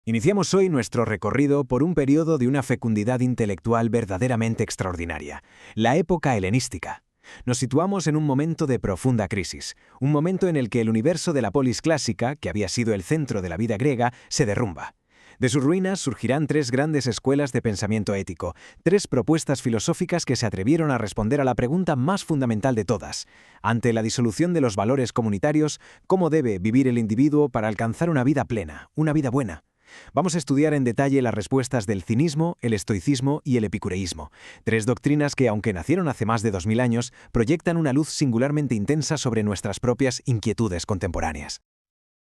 Iniciamos hoy nuestro recorrido por un periodo de una fecundidad intelectual verdaderamente extraordinaria, la época helenística. Nos situamos en un momento de profunda crisis, un momento en el que el universo de la polis clásica, que había sido el centro de la vida griega, se derrumba. De sus ruinas surgirán tres grandes escuelas de pensamiento ético, tres propuestas filosóficas que se atrevieron a responder a la pregunta más fundamental de todas. Ante la disolución de los valores comunitarios, ¿cómo debe vivir el individuo para alcanzar una vida plena, una vida buena? Vamos a estudiar en detalle las respuestas del cinismo, el estoicismo y el epicureísmo, tres doctrinas que, aunque nacieron hace más de 2000 años, proyectan una luz singularmente intensa sobre nuestras propias inquietudes contemporáneas.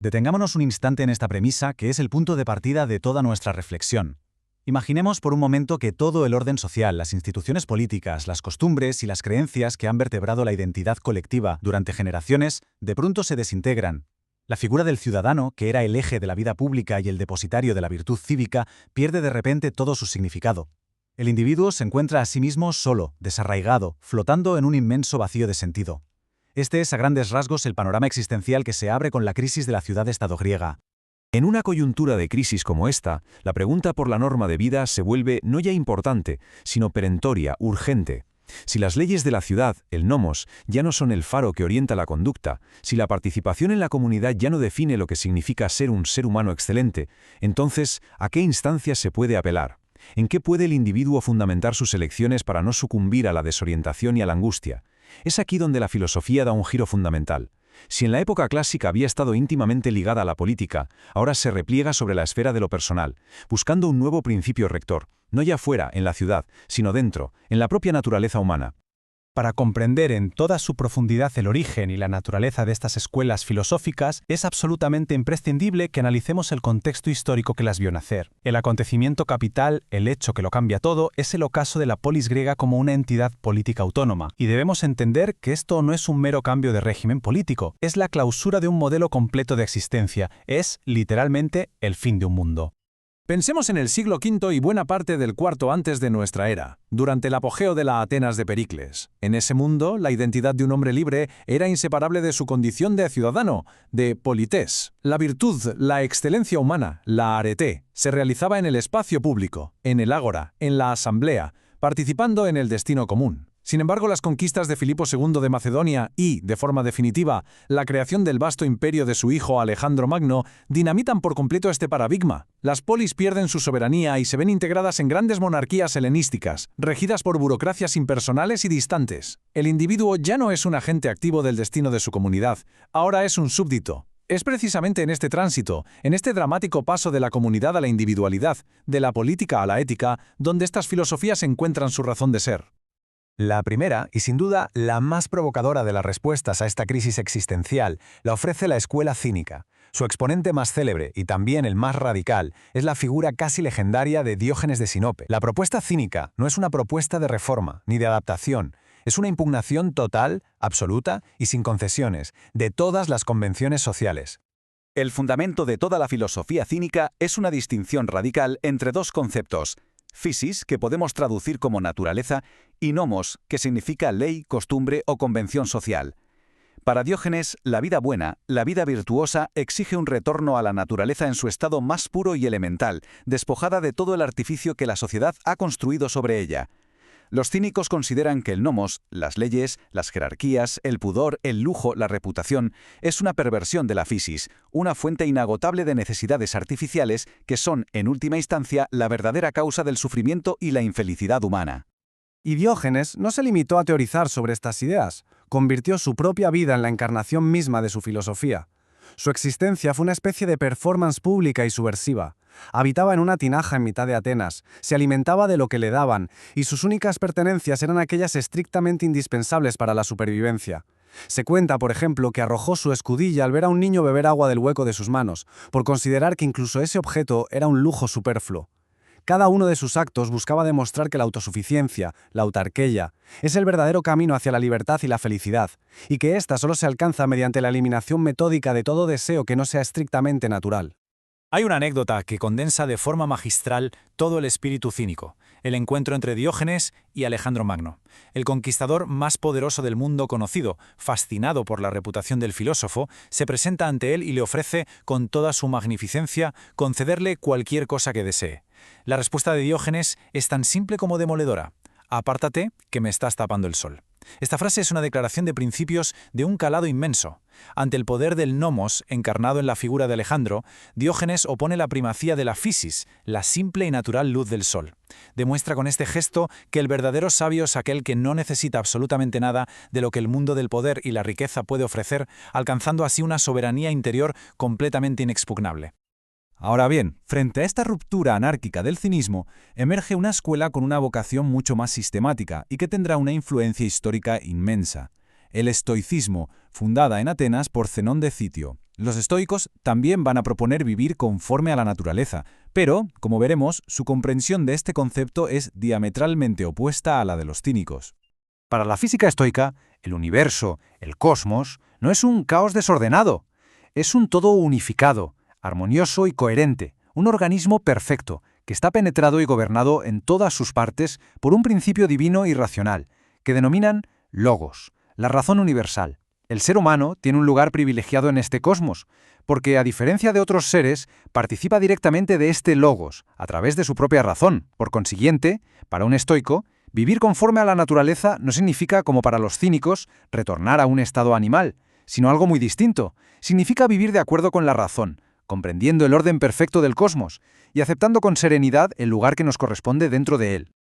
Detengámonos un instante en esta premisa que es el punto de partida de toda nuestra reflexión. Imaginemos por un momento que todo el orden social, las instituciones políticas, las costumbres y las creencias que han vertebrado la identidad colectiva durante generaciones, de pronto se desintegran. La figura del ciudadano, que era el eje de la vida pública y el depositario de la virtud cívica, pierde de repente todo su significado. El individuo se encuentra a sí mismo solo, desarraigado, flotando en un inmenso vacío de sentido. Este es a grandes rasgos el panorama existencial que se abre con la crisis de la ciudad-estado griega. En una coyuntura de crisis como esta, la pregunta por la norma de vida se vuelve no ya importante, sino perentoria, urgente. Si las leyes de la ciudad, el nomos, ya no son el faro que orienta la conducta, si la participación en la comunidad ya no define lo que significa ser un ser humano excelente, entonces, ¿a qué instancias se puede apelar? ¿En qué puede el individuo fundamentar sus elecciones para no sucumbir a la desorientación y a la angustia? Es aquí donde la filosofía da un giro fundamental. Si en la época clásica había estado íntimamente ligada a la política, ahora se repliega sobre la esfera de lo personal, buscando un nuevo principio rector, no ya fuera, en la ciudad, sino dentro, en la propia naturaleza humana. Para comprender en toda su profundidad el origen y la naturaleza de estas escuelas filosóficas, es absolutamente imprescindible que analicemos el contexto histórico que las vio nacer. El acontecimiento capital, el hecho que lo cambia todo, es el ocaso de la polis griega como una entidad política autónoma, y debemos entender que esto no es un mero cambio de régimen político, es la clausura de un modelo completo de existencia, es, literalmente, el fin de un mundo. Pensemos en el siglo V y buena parte del IV antes de nuestra era, durante el apogeo de la Atenas de Pericles. En ese mundo, la identidad de un hombre libre era inseparable de su condición de ciudadano, de polités. La virtud, la excelencia humana, la arete, se realizaba en el espacio público, en el ágora, en la asamblea, participando en el destino común. Sin embargo, las conquistas de Filipo II de Macedonia y, de forma definitiva, la creación del vasto imperio de su hijo Alejandro Magno dinamitan por completo este paradigma. Las polis pierden su soberanía y se ven integradas en grandes monarquías helenísticas, regidas por burocracias impersonales y distantes. El individuo ya no es un agente activo del destino de su comunidad, ahora es un súbdito. Es precisamente en este tránsito, en este dramático paso de la comunidad a la individualidad, de la política a la ética, donde estas filosofías encuentran su razón de ser. La primera, y sin duda la más provocadora de las respuestas a esta crisis existencial, la ofrece la escuela cínica. Su exponente más célebre, y también el más radical, es la figura casi legendaria de Diógenes de Sinope. La propuesta cínica no es una propuesta de reforma, ni de adaptación, es una impugnación total, absoluta y sin concesiones, de todas las convenciones sociales. El fundamento de toda la filosofía cínica es una distinción radical entre dos conceptos: physis, que podemos traducir como naturaleza, y nomos, que significa ley, costumbre o convención social. Para Diógenes, la vida buena, la vida virtuosa, exige un retorno a la naturaleza en su estado más puro y elemental, despojada de todo el artificio que la sociedad ha construido sobre ella. Los cínicos consideran que el nomos, las leyes, las jerarquías, el pudor, el lujo, la reputación, es una perversión de la physis, una fuente inagotable de necesidades artificiales que son, en última instancia, la verdadera causa del sufrimiento y la infelicidad humana. Y Diógenes no se limitó a teorizar sobre estas ideas, convirtió su propia vida en la encarnación misma de su filosofía. Su existencia fue una especie de performance pública y subversiva. Habitaba en una tinaja en mitad de Atenas, se alimentaba de lo que le daban, y sus únicas pertenencias eran aquellas estrictamente indispensables para la supervivencia. Se cuenta, por ejemplo, que arrojó su escudilla al ver a un niño beber agua del hueco de sus manos, por considerar que incluso ese objeto era un lujo superfluo. Cada uno de sus actos buscaba demostrar que la autosuficiencia, la autarquía, es el verdadero camino hacia la libertad y la felicidad, y que ésta solo se alcanza mediante la eliminación metódica de todo deseo que no sea estrictamente natural. Hay una anécdota que condensa de forma magistral todo el espíritu cínico, el encuentro entre Diógenes y Alejandro Magno. El conquistador más poderoso del mundo conocido, fascinado por la reputación del filósofo, se presenta ante él y le ofrece, con toda su magnificencia, concederle cualquier cosa que desee. La respuesta de Diógenes es tan simple como demoledora: «Apártate, que me estás tapando el sol». Esta frase es una declaración de principios de un calado inmenso. Ante el poder del nomos, encarnado en la figura de Alejandro, Diógenes opone la primacía de la physis, la simple y natural luz del sol. Demuestra con este gesto que el verdadero sabio es aquel que no necesita absolutamente nada de lo que el mundo del poder y la riqueza puede ofrecer, alcanzando así una soberanía interior completamente inexpugnable. Ahora bien, frente a esta ruptura anárquica del cinismo, emerge una escuela con una vocación mucho más sistemática y que tendrá una influencia histórica inmensa: el estoicismo, fundada en Atenas por Zenón de Citio. Los estoicos también van a proponer vivir conforme a la naturaleza, pero, como veremos, su comprensión de este concepto es diametralmente opuesta a la de los cínicos. Para la física estoica, el universo, el cosmos, no es un caos desordenado, es un todo unificado, armonioso y coherente, un organismo perfecto, que está penetrado y gobernado en todas sus partes por un principio divino y racional, que denominan logos, la razón universal. El ser humano tiene un lugar privilegiado en este cosmos, porque, a diferencia de otros seres, participa directamente de este logos, a través de su propia razón. Por consiguiente, para un estoico, vivir conforme a la naturaleza no significa, como para los cínicos, retornar a un estado animal, sino algo muy distinto. Significa vivir de acuerdo con la razón, comprendiendo el orden perfecto del cosmos y aceptando con serenidad el lugar que nos corresponde dentro de él.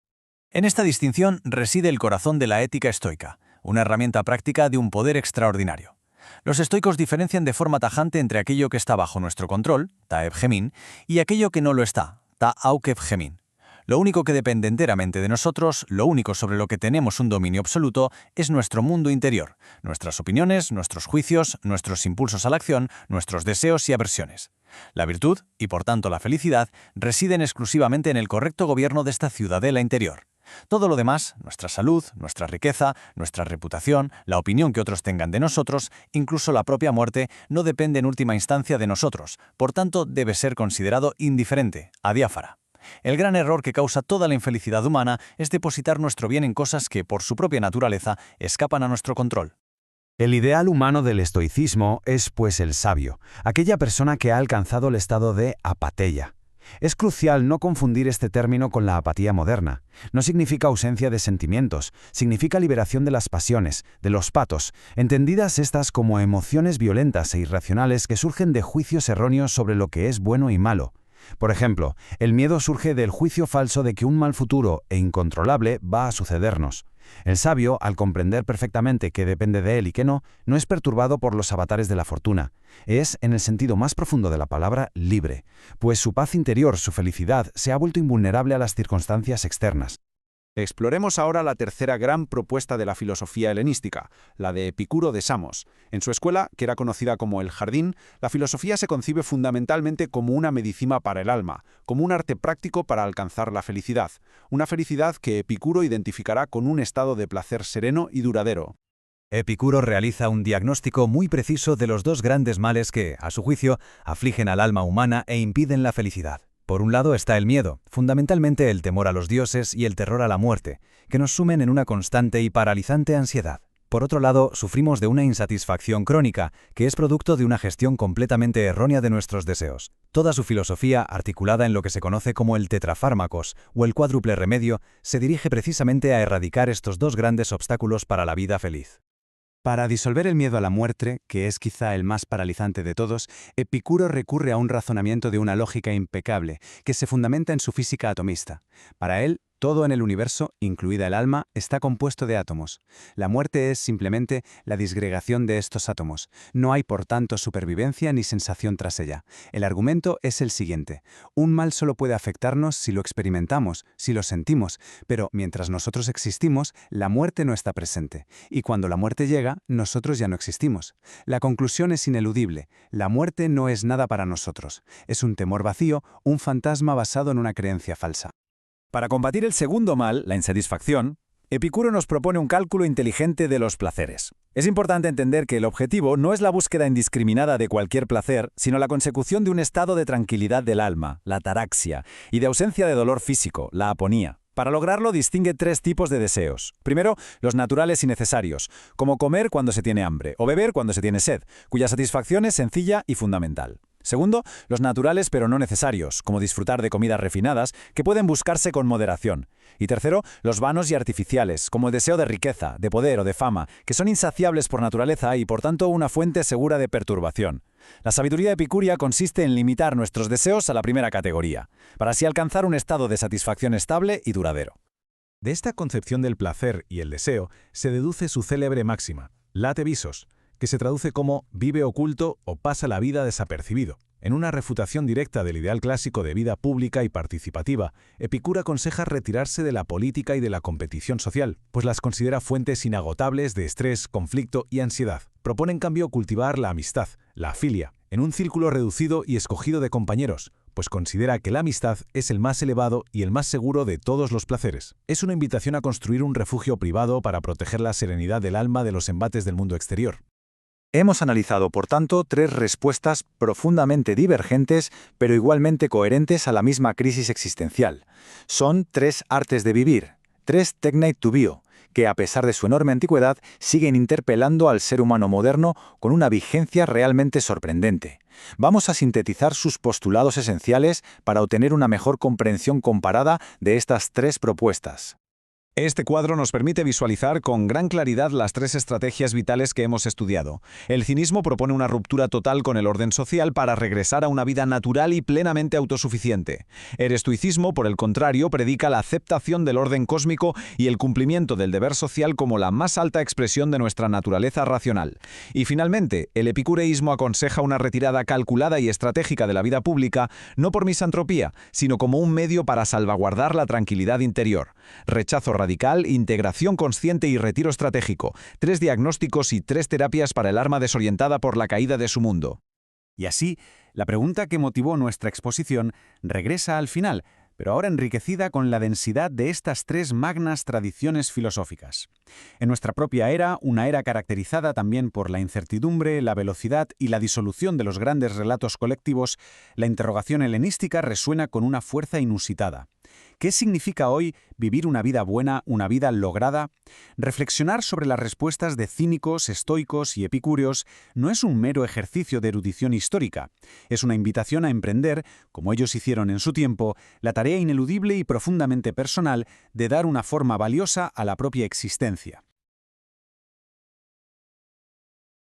En esta distinción reside el corazón de la ética estoica, una herramienta práctica de un poder extraordinario. Los estoicos diferencian de forma tajante entre aquello que está bajo nuestro control, ta ebgemin, y aquello que no lo está, ta aukebgemin. Lo único que depende enteramente de nosotros, lo único sobre lo que tenemos un dominio absoluto, es nuestro mundo interior, nuestras opiniones, nuestros juicios, nuestros impulsos a la acción, nuestros deseos y aversiones. La virtud, y por tanto la felicidad, residen exclusivamente en el correcto gobierno de esta ciudadela interior. Todo lo demás, nuestra salud, nuestra riqueza, nuestra reputación, la opinión que otros tengan de nosotros, incluso la propia muerte, no depende en última instancia de nosotros, por tanto debe ser considerado indiferente, adiáfara. El gran error que causa toda la infelicidad humana es depositar nuestro bien en cosas que, por su propia naturaleza, escapan a nuestro control. El ideal humano del estoicismo es, pues, el sabio, aquella persona que ha alcanzado el estado de apatheia. Es crucial no confundir este término con la apatía moderna. No significa ausencia de sentimientos, significa liberación de las pasiones, de los patos, entendidas estas como emociones violentas e irracionales que surgen de juicios erróneos sobre lo que es bueno y malo. Por ejemplo, el miedo surge del juicio falso de que un mal futuro e incontrolable va a sucedernos. El sabio, al comprender perfectamente qué depende de él y qué no, no es perturbado por los avatares de la fortuna. Es, en el sentido más profundo de la palabra, libre, pues su paz interior, su felicidad, se ha vuelto invulnerable a las circunstancias externas. Exploremos ahora la tercera gran propuesta de la filosofía helenística, la de Epicuro de Samos. En su escuela, que era conocida como el Jardín, la filosofía se concibe fundamentalmente como una medicina para el alma, como un arte práctico para alcanzar la felicidad, una felicidad que Epicuro identificará con un estado de placer sereno y duradero. Epicuro realiza un diagnóstico muy preciso de los dos grandes males que, a su juicio, afligen al alma humana e impiden la felicidad. Por un lado está el miedo, fundamentalmente el temor a los dioses y el terror a la muerte, que nos sumen en una constante y paralizante ansiedad. Por otro lado, sufrimos de una insatisfacción crónica, que es producto de una gestión completamente errónea de nuestros deseos. Toda su filosofía, articulada en lo que se conoce como el tetrafármacos o el cuádruple remedio, se dirige precisamente a erradicar estos dos grandes obstáculos para la vida feliz. Para disolver el miedo a la muerte, que es quizá el más paralizante de todos, Epicuro recurre a un razonamiento de una lógica impecable, que se fundamenta en su física atomista. Para él, todo en el universo, incluida el alma, está compuesto de átomos. La muerte es simplemente la disgregación de estos átomos. No hay, por tanto, supervivencia ni sensación tras ella. El argumento es el siguiente. Un mal solo puede afectarnos si lo experimentamos, si lo sentimos, pero mientras nosotros existimos, la muerte no está presente. Y cuando la muerte llega, nosotros ya no existimos. La conclusión es ineludible. La muerte no es nada para nosotros. Es un temor vacío, un fantasma basado en una creencia falsa. Para combatir el segundo mal, la insatisfacción, Epicuro nos propone un cálculo inteligente de los placeres. Es importante entender que el objetivo no es la búsqueda indiscriminada de cualquier placer, sino la consecución de un estado de tranquilidad del alma, la ataraxia, y de ausencia de dolor físico, la aponía. Para lograrlo distingue tres tipos de deseos. Primero, los naturales y necesarios, como comer cuando se tiene hambre o beber cuando se tiene sed, cuya satisfacción es sencilla y fundamental. Segundo, los naturales pero no necesarios, como disfrutar de comidas refinadas, que pueden buscarse con moderación. Y tercero, los vanos y artificiales, como el deseo de riqueza, de poder o de fama, que son insaciables por naturaleza y por tanto una fuente segura de perturbación. La sabiduría epicúrea consiste en limitar nuestros deseos a la primera categoría, para así alcanzar un estado de satisfacción estable y duradero. De esta concepción del placer y el deseo se deduce su célebre máxima, late visos, que se traduce como vive oculto o pasa la vida desapercibido. En una refutación directa del ideal clásico de vida pública y participativa, Epicuro aconseja retirarse de la política y de la competición social, pues las considera fuentes inagotables de estrés, conflicto y ansiedad. Propone en cambio cultivar la amistad, la filia, en un círculo reducido y escogido de compañeros, pues considera que la amistad es el más elevado y el más seguro de todos los placeres. Es una invitación a construir un refugio privado para proteger la serenidad del alma de los embates del mundo exterior. Hemos analizado, por tanto, tres respuestas profundamente divergentes, pero igualmente coherentes a la misma crisis existencial. Son tres artes de vivir, tres technei to bio, que a pesar de su enorme antigüedad, siguen interpelando al ser humano moderno con una vigencia realmente sorprendente. Vamos a sintetizar sus postulados esenciales para obtener una mejor comprensión comparada de estas tres propuestas. Este cuadro nos permite visualizar con gran claridad las tres estrategias vitales que hemos estudiado. El cinismo propone una ruptura total con el orden social para regresar a una vida natural y plenamente autosuficiente. El estoicismo, por el contrario, predica la aceptación del orden cósmico y el cumplimiento del deber social como la más alta expresión de nuestra naturaleza racional. Y finalmente, el epicureísmo aconseja una retirada calculada y estratégica de la vida pública, no por misantropía, sino como un medio para salvaguardar la tranquilidad interior. Rechazo radical, integración consciente y retiro estratégico. Tres diagnósticos y tres terapias para el alma desorientada por la caída de su mundo. Y así, la pregunta que motivó nuestra exposición regresa al final, pero ahora enriquecida con la densidad de estas tres magnas tradiciones filosóficas. En nuestra propia era, una era caracterizada también por la incertidumbre, la velocidad y la disolución de los grandes relatos colectivos, la interrogación helenística resuena con una fuerza inusitada. ¿Qué significa hoy vivir una vida buena, una vida lograda? Reflexionar sobre las respuestas de cínicos, estoicos y epicúreos no es un mero ejercicio de erudición histórica. Es una invitación a emprender, como ellos hicieron en su tiempo, la tarea ineludible y profundamente personal de dar una forma valiosa a la propia existencia.